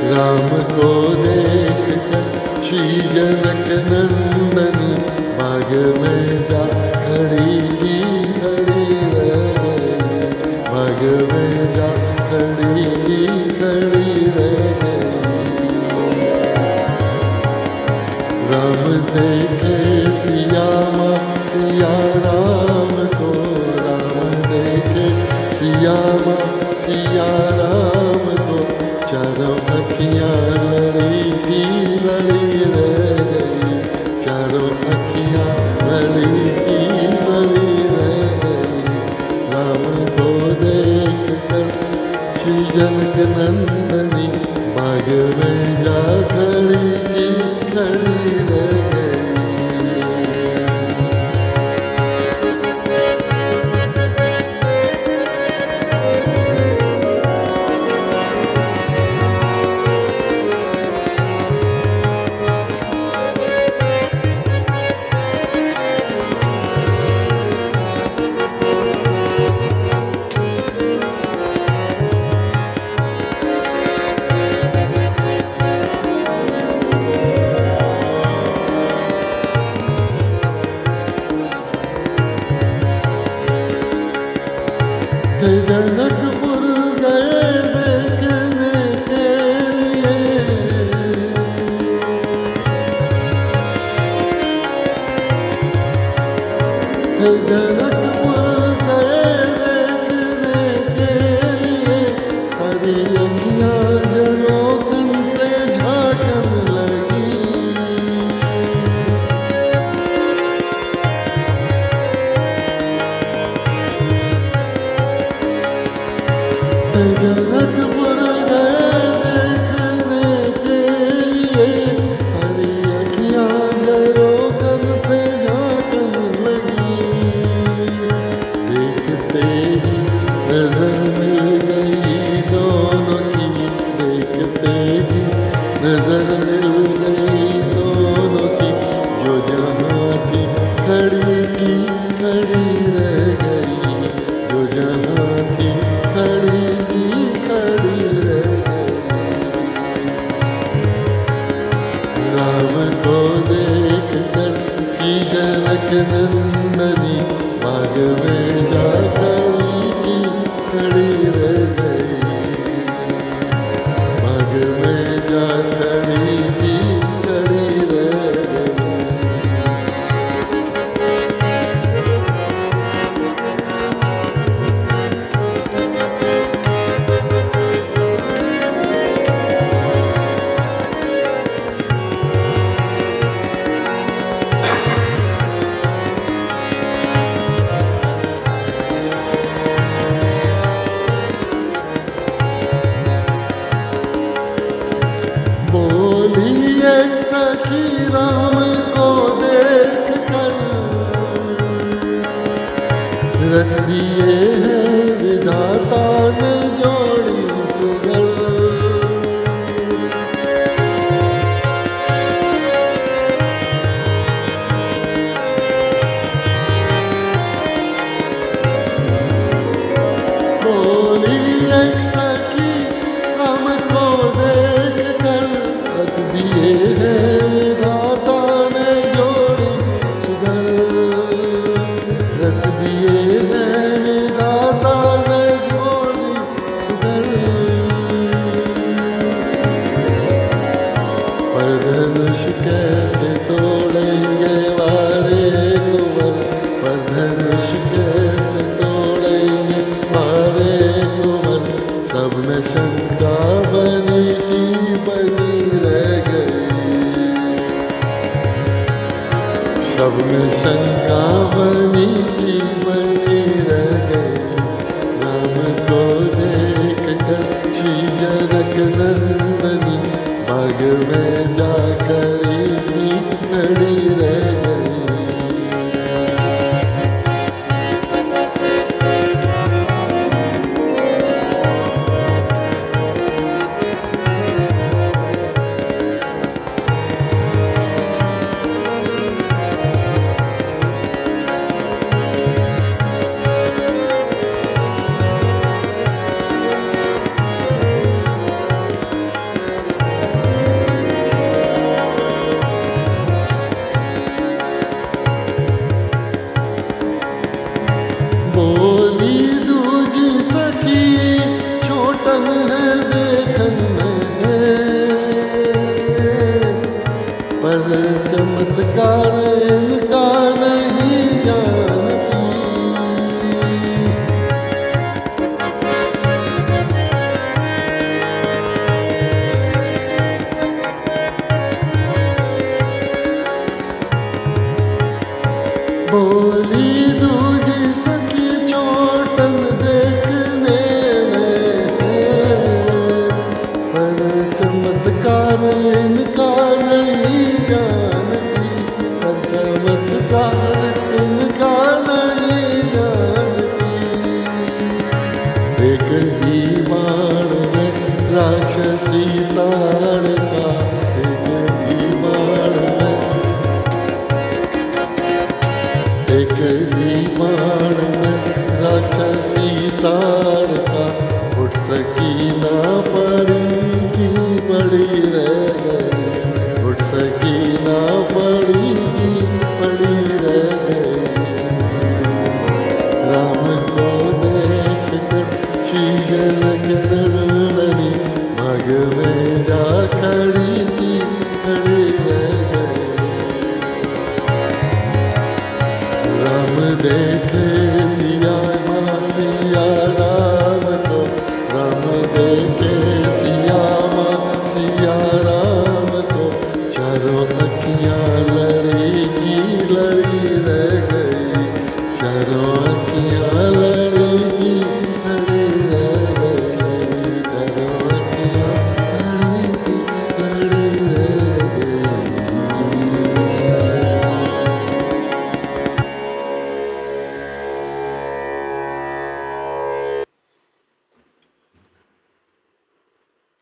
राम को देख कर श्री जनक नंदनी बाग में जा खड़ी की खड़ी रह गई, बाग में जा खड़ी की खड़ी रह गई। राम देखे सियामा सिया राम को, राम देखे सियामा सिया राम को, चारों अखियाँ लड़ी की लड़ी रह गई, चारों अखियाँ लड़ी की लड़ी रह गई। राम को देख कर श्री जनक नंदनी बाग में जा खड़ी की खड़ी रह गई। जनकपुर गए देखने के लिए, जनकपुर गए देखने के लिए, सारी अखियाँ जनोकन से झांकन लगी। जनकपुर गए देखने के लिए, सारी अखियाँ जनोकन से झांकन लगी। देखते ही नजर मिल गई दोनों की, देखते ही नजर मिल गई दोनों की, जो जहाँ थी खड़ी की खड़ी रह गई, जो जहाँ थी खड़ी की खड़ी रह गई। राम को देख कर श्री जनक नंदनी बाग में जा खड़ी की खड़ी रह गई, बाग में जा खड़ी की खड़ी रह गई। बोली एक सखी राम को देख कर, रच दिए हैं विधाता ने जोड़ी सुगल। बोली एक सखी राम को देख कर, रच दिए हैं विधाता ने जोड़ी सुगल, रच दिए हैं विधाता ने जोड़ी सुगल। पर धनुष कैसे तोड़ेंगे वारे कुंवर, पर धनुष कैसे तोड़ेंगे वारे कुंवर, सब में शंका बनी की बनी रह गई, सब में शंका बनी की बनी रह गई। राम को देख कर श्री जनक नंदनी बाग में जा खड़ी की खड़ी रह गई। राक्षसी ताड़का एक ही बाण में, एक ही बाण में राक्षसी ताड़का उठ सकी ना पड़ी बड़ी रह गई, उठ सकी ना पड़ी रह गई। राम को देख कर श्री जनक भाग में जा खड़ी रह गई। राम देखे